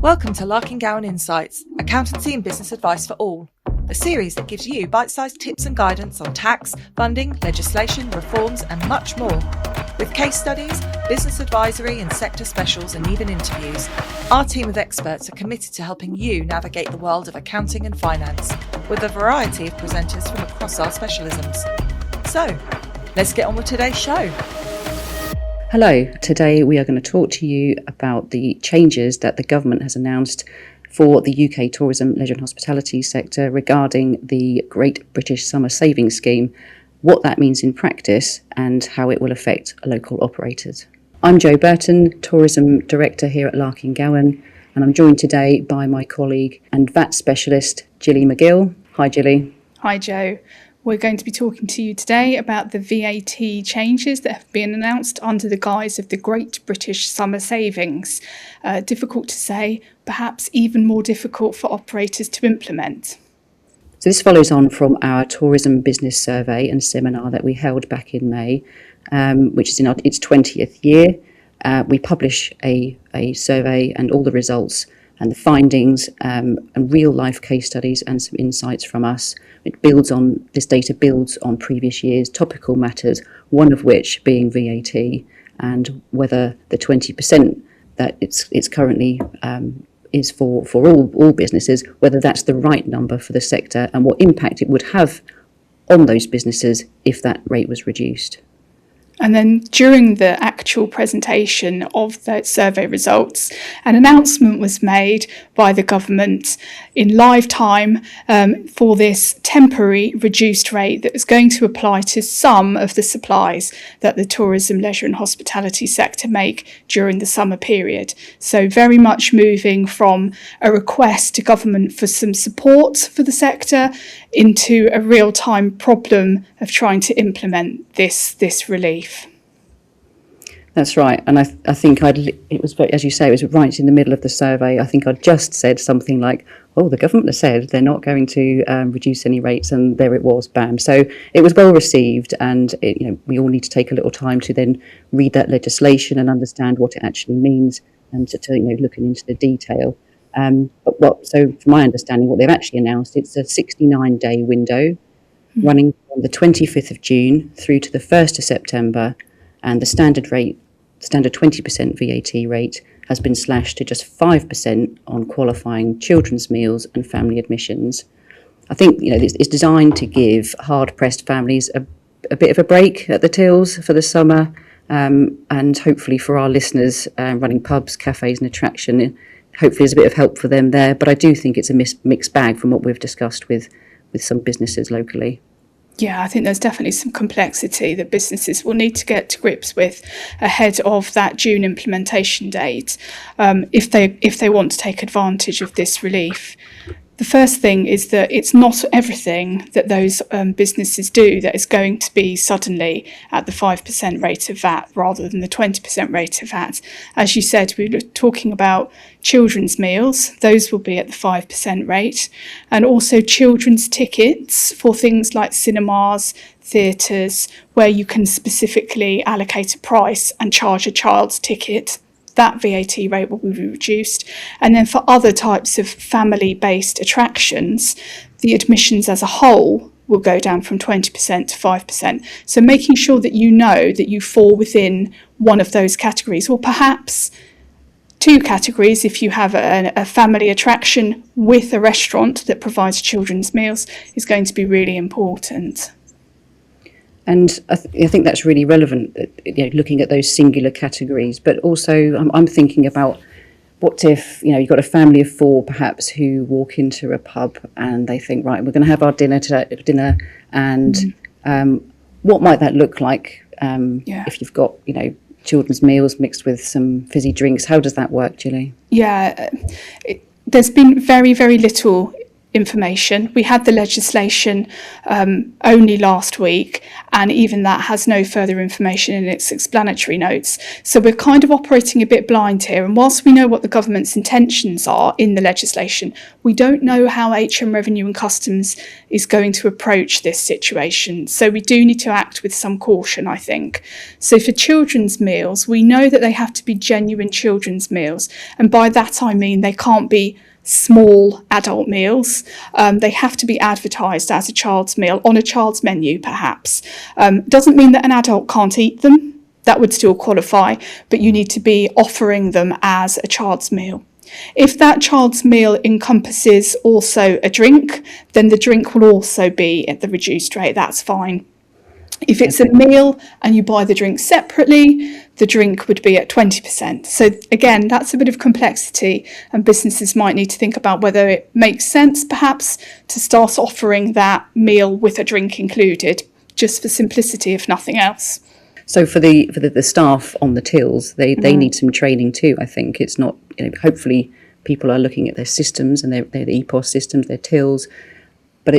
Welcome to Larking Gowen Insights, accountancy and business advice for all, a series that gives you bite-sized tips and guidance on tax, funding, legislation, reforms and much more. With case studies, business advisory and sector specials and even interviews, our team of experts are committed to helping you navigate the world of accounting and finance with a variety of presenters from across our specialisms. So, let's get on with today's show. Hello, today we are going to talk to you about the changes that the government has announced for the UK tourism, leisure and hospitality sector regarding the Great British Summer Savings Scheme, what that means in practice and how it will affect local operators. I'm Jo Burton, Tourism Director here at Larking Gowen, and I'm joined today by my colleague and VAT specialist, Gilly McGill. Hi Gilly. Hi Jo. We're going to be talking to you today about the VAT changes that have been announced under the guise of the Great British Summer Savings. Difficult to say, perhaps even more difficult for operators to implement. So this follows on from our tourism business survey and seminar that we held back in May, which is in its 20th year. We publish a survey and all the results and the findings and real life case studies and some insights from us. This data builds on previous years' topical matters, one of which being VAT and whether the 20% that it's currently is for all businesses, whether that's the right number for the sector and what impact it would have on those businesses if that rate was reduced. And then during the actual presentation of the survey results, an announcement was made by the government in live time for this temporary reduced rate that is going to apply to some of the supplies that the tourism, leisure and hospitality sector make during the summer period. So very much moving from a request to government for some support for the sector into a real-time problem of trying to implement this relief. That's right, and I think it was, as you say, it was right in the middle of the survey. I think I'd just said something like, "Oh, the government has said they're not going to reduce any rates," and there it was, bam. So it was well received, and we all need to take a little time to then read that legislation and understand what it actually means, and to looking into the detail. So from my understanding, what they've actually announced, it's a 69-day window running from the 25th of June through to the 1st of September, and the standard 20% VAT rate has been slashed to just 5% on qualifying children's meals and family admissions. I think it's designed to give hard-pressed families a bit of a break at the tills for the summer, and hopefully for our listeners running pubs, cafes and attraction, hopefully there's a bit of help for them there. But I do think it's a mixed bag from what we've discussed with some businesses locally. Yeah, I think there's definitely some complexity that businesses will need to get to grips with ahead of that June implementation date if they want to take advantage of this relief. The first thing is that it's not everything that those businesses do that is going to be suddenly at the 5% rate of VAT rather than the 20% rate of VAT. As you said, we were talking about children's meals. Those will be at the 5% rate. And also children's tickets for things like cinemas, theatres, where you can specifically allocate a price and charge a child's ticket. That VAT rate will be reduced. And then for other types of family-based attractions, the admissions as a whole will go down from 20% to 5%. So making sure that you know that you fall within one of those categories, or perhaps two categories if you have a family attraction with a restaurant that provides children's meals, is going to be really important. And I think that's really relevant, looking at those singular categories. But also, I'm thinking about what if you've got a family of four, perhaps, who walk into a pub and they think, right, we're going to have our dinner, and what might that look like if you've got children's meals mixed with some fizzy drinks? How does that work, Gilly? Yeah, there's been very, very little information. We had the legislation only last week, and even that has no further information in its explanatory notes. So we're kind of operating a bit blind here. And whilst we know what the government's intentions are in the legislation, we don't know how HM Revenue and Customs is going to approach this situation. So we do need to act with some caution, I think. So for children's meals, we know that they have to be genuine children's meals. And by that I mean they can't be small adult meals. They have to be advertised as a child's meal on a child's menu, perhaps. Doesn't mean that an adult can't eat them. That would still qualify, but you need to be offering them as a child's meal. If that child's meal encompasses also a drink, then the drink will also be at the reduced rate. That's fine. If it's a meal and you buy the drink separately, the drink would be at 20%. So again, that's a bit of complexity, and businesses might need to think about whether it makes sense perhaps to start offering that meal with a drink included, just for simplicity, if nothing else. So for the staff on the tills, they need some training too, I think. It's not, hopefully people are looking at their systems and their EPOS systems, their tills. But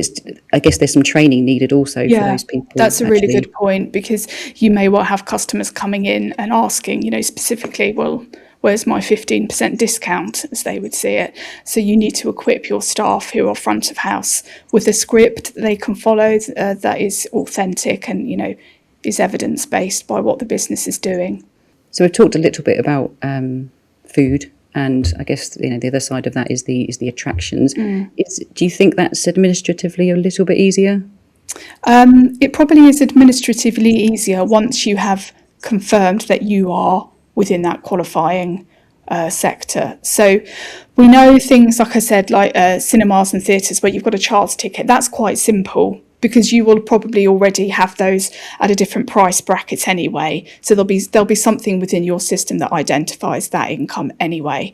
I guess there's some training needed also for those people. That's a really good point, because you may well have customers coming in and asking, specifically, well, where's my 15% discount, as they would see it? So you need to equip your staff who are front of house with a script that they can follow that is authentic and, is evidence-based by what the business is doing. So we've talked a little bit about food. And I guess the other side of that is the attractions. Do you think that's administratively a little bit easier? It probably is administratively easier once you have confirmed that you are within that qualifying sector. So we know things, like I said, like cinemas and theatres where you've got a child's ticket. That's quite simple, because you will probably already have those at a different price bracket anyway. So there'll be something within your system that identifies that income anyway.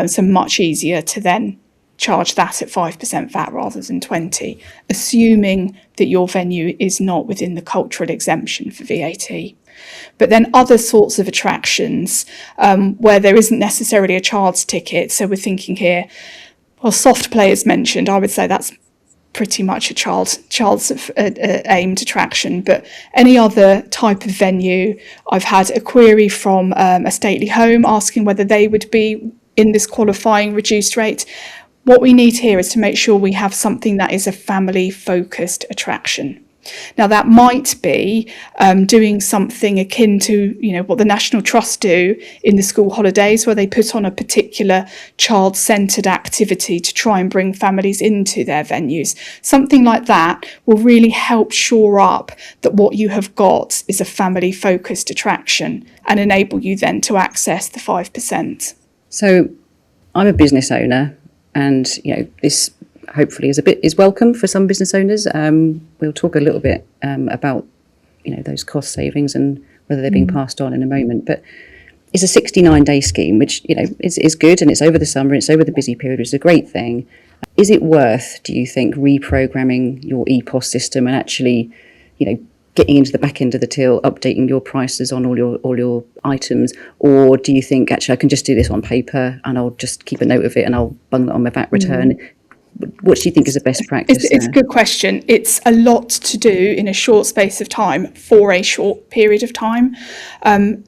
So much easier to then charge that at 5% VAT rather than 20%, assuming that your venue is not within the cultural exemption for VAT. But then other sorts of attractions where there isn't necessarily a child's ticket. So we're thinking here, well, soft play is mentioned. I would say that's pretty much a child's aimed attraction, but any other type of venue. I've had a query from a stately home asking whether they would be in this qualifying reduced rate. What we need here is to make sure we have something that is a family focused attraction. Now that might be doing something akin to what the National Trust do in the school holidays, where they put on a particular child-centred activity to try and bring families into their venues. Something like that will really help shore up that what you have got is a family-focused attraction and enable you then to access the 5%. So I'm a business owner, and this hopefully is welcome for some business owners. We'll talk a little bit about those cost savings and whether they're being passed on in a moment. But it's a 69-day scheme, which is good, and it's over the summer, it's over the busy period, which is a great thing. Is it worth, do you think, reprogramming your EPOS system and actually, getting into the back end of the till, updating your prices on all your items, or do you think actually I can just do this on paper and I'll just keep a note of it and I'll bung it on my VAT return? What do you think is the best practice? It's a good question. It's a lot to do in a short space of time for a short period of time.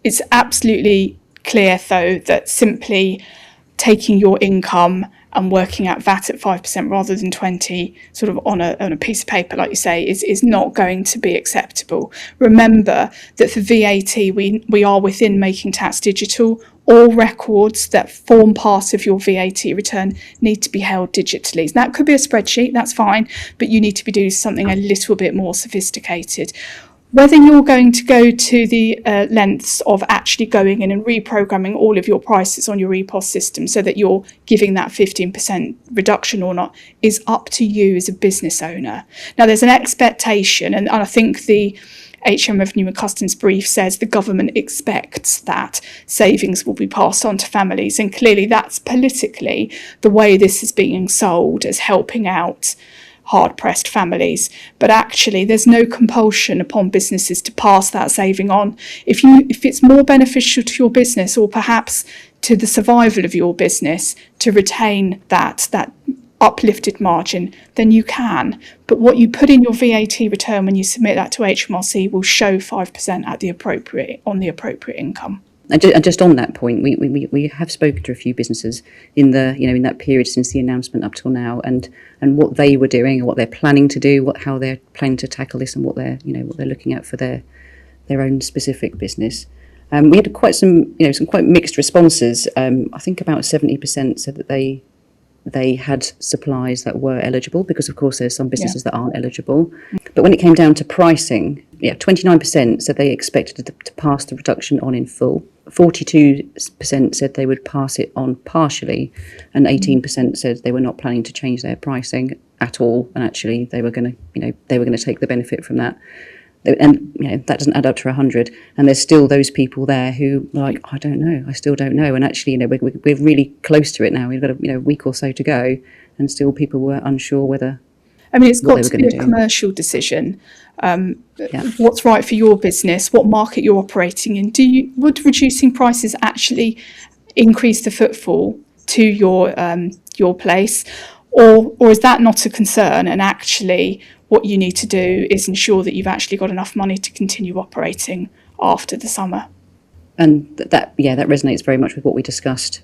It's absolutely clear, though, that simply taking your income and working out VAT at 5% rather than 20% sort of on a piece of paper, like you say, is not going to be acceptable. Remember that for VAT, we are within Making Tax Digital. All records that form part of your VAT return need to be held digitally. That could be a spreadsheet, that's fine, but you need to be doing something a little bit more sophisticated. Whether you're going to go to the lengths of actually going in and reprogramming all of your prices on your EPOS system so that you're giving that 15% reduction or not is up to you as a business owner. Now, there's an expectation, and I think the HM Revenue and Customs brief says the government expects that savings will be passed on to families, and clearly that's politically the way this is being sold, as helping out hard-pressed families. But actually there's no compulsion upon businesses to pass that saving on. If it's more beneficial to your business, or perhaps to the survival of your business, to retain that uplifted margin, then you can. But what you put in your VAT return when you submit that to HMRC will show 5% at the appropriate income. And just on that point, we have spoken to a few businesses in that period since the announcement up till now, and what they were doing and what they're planning to do, how they're planning to tackle this, and what they're looking at for their own specific business. We had quite some quite mixed responses. I think about 70% said that they had supplies that were eligible, because of course there's some businesses that aren't eligible. But when it came down to pricing, 29% said they expected to pass the reduction on in full. 42% said they would pass it on partially, and 18% said they were not planning to change their pricing at all, and actually they were going to take the benefit from that. And that doesn't add up to 100, and there's still those people there who are like, I don't know, I still don't know. And actually, we're really close to it now. We've got a week or so to go, and still people were unsure whether. I mean, it's got to be a commercial decision. What's right for your business, what market you're operating in. Would reducing prices actually increase the footfall to your place, or is that not a concern? And actually, what you need to do is ensure that you've actually got enough money to continue operating after the summer. And that resonates very much with what we discussed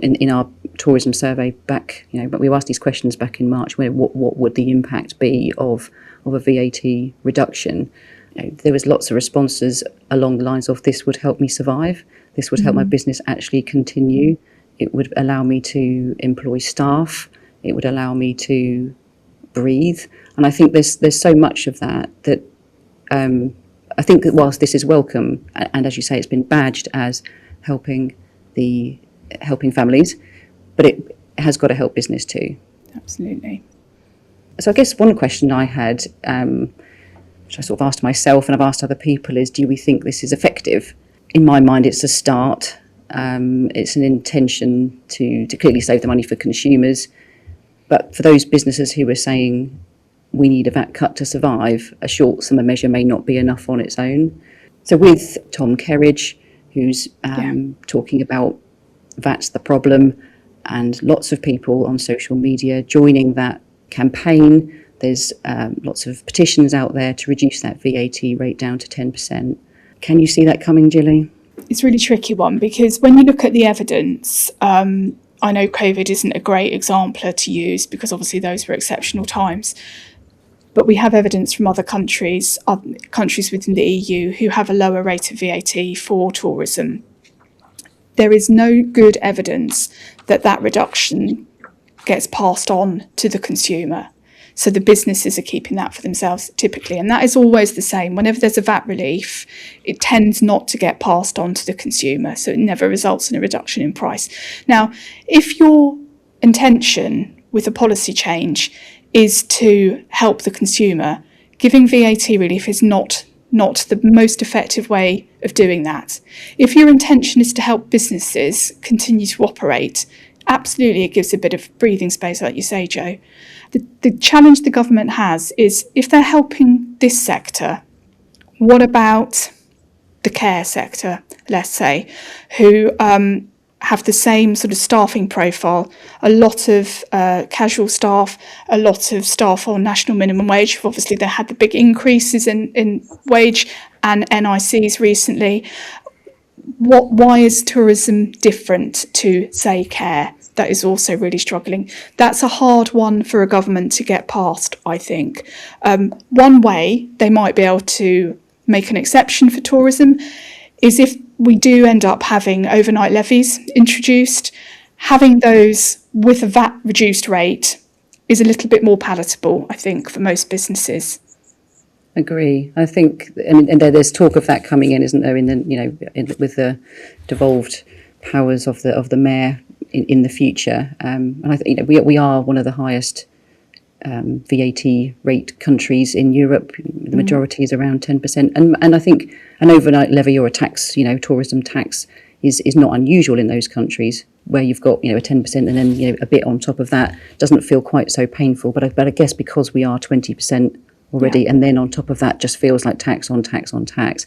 in our tourism survey back. But we asked these questions back in March. What would the impact be of a VAT reduction? There was lots of responses along the lines of, this would help me survive. This would help my business actually continue. It would allow me to employ staff. It would allow me to breathe. And I think there's so much of that I think that whilst this is welcome, and as you say, it's been badged as helping families, but it has got to help business too. Absolutely. So I guess one question I had, which I sort of asked myself and I've asked other people, is, do we think this is effective? In my mind, it's a start. It's an intention to clearly save the money for consumers. But for those businesses who are saying we need a VAT cut to survive, a short summer measure may not be enough on its own. So with Tom Kerridge, who's talking about that's the problem, and lots of people on social media joining that campaign, there's lots of petitions out there to reduce that VAT rate down to 10%. Can you see that coming, Gilly? It's a really tricky one, because when you look at the evidence, I know COVID isn't a great exemplar to use, because obviously those were exceptional times. But we have evidence from other countries within the EU who have a lower rate of VAT for tourism. There is no good evidence that reduction gets passed on to the consumer. So the businesses are keeping that for themselves typically. And that is always the same. Whenever there's a VAT relief, it tends not to get passed on to the consumer. So it never results in a reduction in price. Now, if your intention with a policy change is to help the consumer, giving VAT relief is not the most effective way of doing that. If your intention is to help businesses continue to operate, absolutely it gives a bit of breathing space, like you say, Jo. The challenge the government has is, if they're helping this sector, what about the care sector, let's say, who have the same sort of staffing profile, a lot of casual staff, a lot of staff on national minimum wage. Obviously, they had the big increases in wage and NICs recently. Why is tourism different to, say, care? That is also really struggling. That's a hard one for a government to get past, I think. One way they might be able to make an exception for tourism is if we do end up having overnight levies introduced. Having those with a VAT reduced rate is a little bit more palatable, I think, for most businesses. Agree. I think, and there's talk of that coming in, isn't there? With the devolved powers of the mayor in the future. And I think we are one of the highest VAT rate countries in Europe. The majority is around 10%, and I think an overnight levy or a tax, tourism tax, is not unusual in those countries where you've got a 10% and then a bit on top of that. Doesn't feel quite so painful, but I guess because we are 20% already, and then on top of that just feels like tax on tax on tax.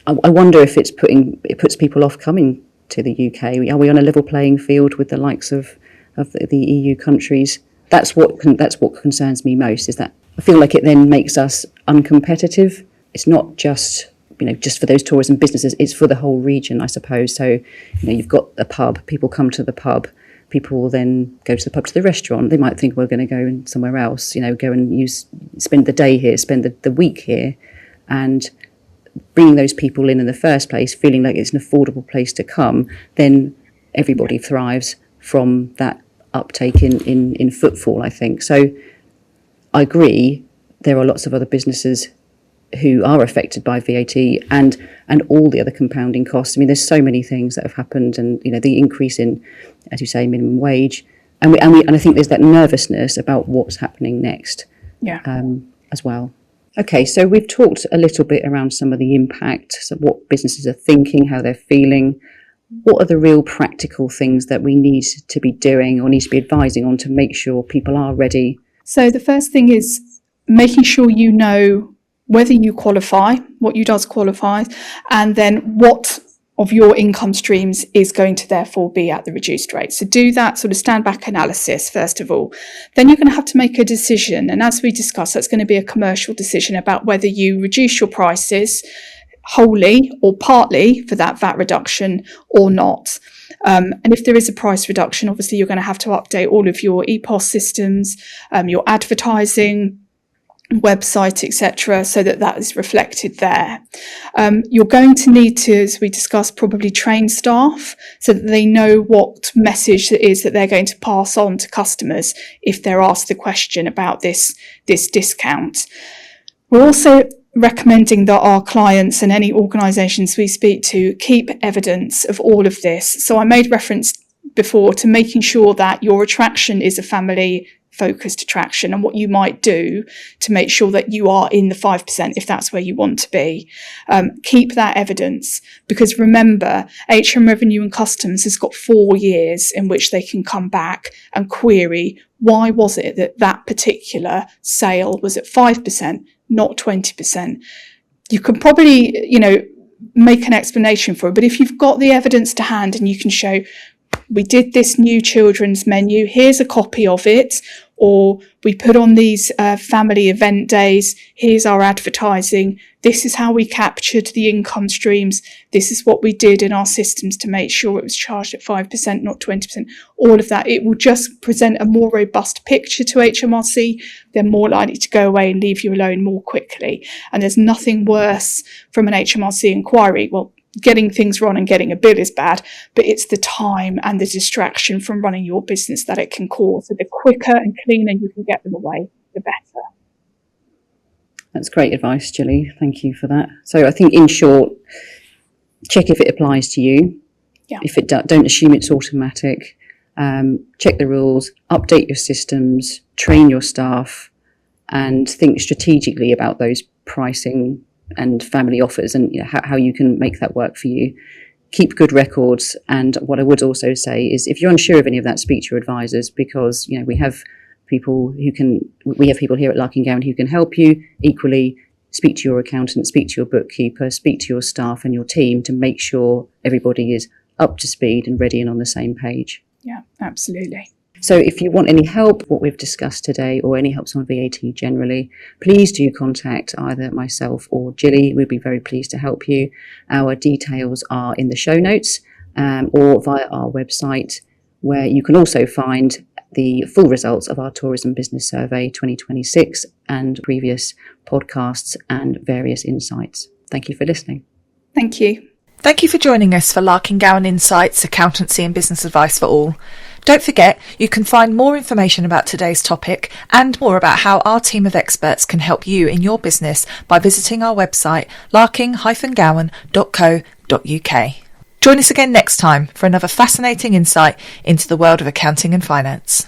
I wonder if it puts people off coming to the UK. Are we on a level playing field with the likes of the EU countries that's what concerns me most, is that I feel like it then makes us uncompetitive. It's not just for those tourism businesses, it's for the whole region, I suppose. So, you've got a pub, people come to the pub, people will then go to the pub, to the restaurant. They might think we're going to go somewhere else, go and spend the day here, spend the week here, and bringing those people in the first place, feeling like it's an affordable place to come, then everybody thrives from that uptake in footfall, I think. So I agree, there are lots of other businesses who are affected by VAT and all the other compounding costs. I mean, there's so many things that have happened, and the increase in, as you say, minimum wage, and I think there's that nervousness about what's happening next, as well. Okay, so we've talked a little bit around some of the impact, so what businesses are thinking, how they're feeling. What are the real practical things that we need to be doing or need to be advising on to make sure people are ready? So the first thing is making sure you know whether you qualify, what you does qualify, and then what of your income streams is going to therefore be at the reduced rate. So do that sort of stand back analysis first of all. Then you're going to have to make a decision. And as we discussed, that's going to be a commercial decision about whether you reduce your prices wholly or partly for that VAT reduction or not. And if there is a price reduction, obviously you're going to have to update all of your EPOS systems, your advertising, website, etc., so that is reflected there. You're going to need to, as we discussed, probably train staff so that they know what message it is that they're going to pass on to customers if they're asked the question about this discount. We're also recommending that our clients and any organisations we speak to keep evidence of all of this. So I made reference before to making sure that your attraction is a family focused attraction, and what you might do to make sure that you are in the 5% if that's where you want to be. Keep that evidence, because remember, HM Revenue and Customs has got 4 years in which they can come back and query why was it that particular sale was at 5%, not 20%. You can probably, make an explanation for it, but if you've got the evidence to hand and you can show, we did this new children's menu, here's a copy of it, or we put on these family event days, here's our advertising, this is how we captured the income streams, this is what we did in our systems to make sure it was charged at 5%, not 20%, all of that. It will just present a more robust picture to HMRC. They're more likely to go away and leave you alone more quickly. And there's nothing worse from an HMRC inquiry. Well, getting things wrong and getting a bill is bad, but it's the time and the distraction from running your business that it can cause. So the quicker and cleaner you can get them away, the better. That's great advice, Gilly. Thank you for that. So I think, in short, check if it applies to you. Yeah. If it don't assume it's automatic. Check the rules, update your systems, train your staff, and think strategically about those pricing and family offers, and how you can make that work for you. Keep good records, and what I would also say is, if you're unsure of any of that, speak to your advisors, because we have people here at Larking Gowen who can help you. Equally, speak to your accountant, speak to your bookkeeper, speak to your staff and your team to make sure everybody is up to speed and ready and on the same page. Yeah, absolutely. So if you want any help, what we've discussed today, or any helps on VAT generally, please do contact either myself or Gilly. We'd be very pleased to help you. Our details are in the show notes, or via our website, where you can also find the full results of our Tourism Business Survey 2026 and previous podcasts and various insights. Thank you for listening. Thank you. Thank you for joining us for Larking Gowen Insights, Accountancy and Business Advice for All. Don't forget, you can find more information about today's topic and more about how our team of experts can help you in your business by visiting our website, larking-gowen.co.uk. Join us again next time for another fascinating insight into the world of accounting and finance.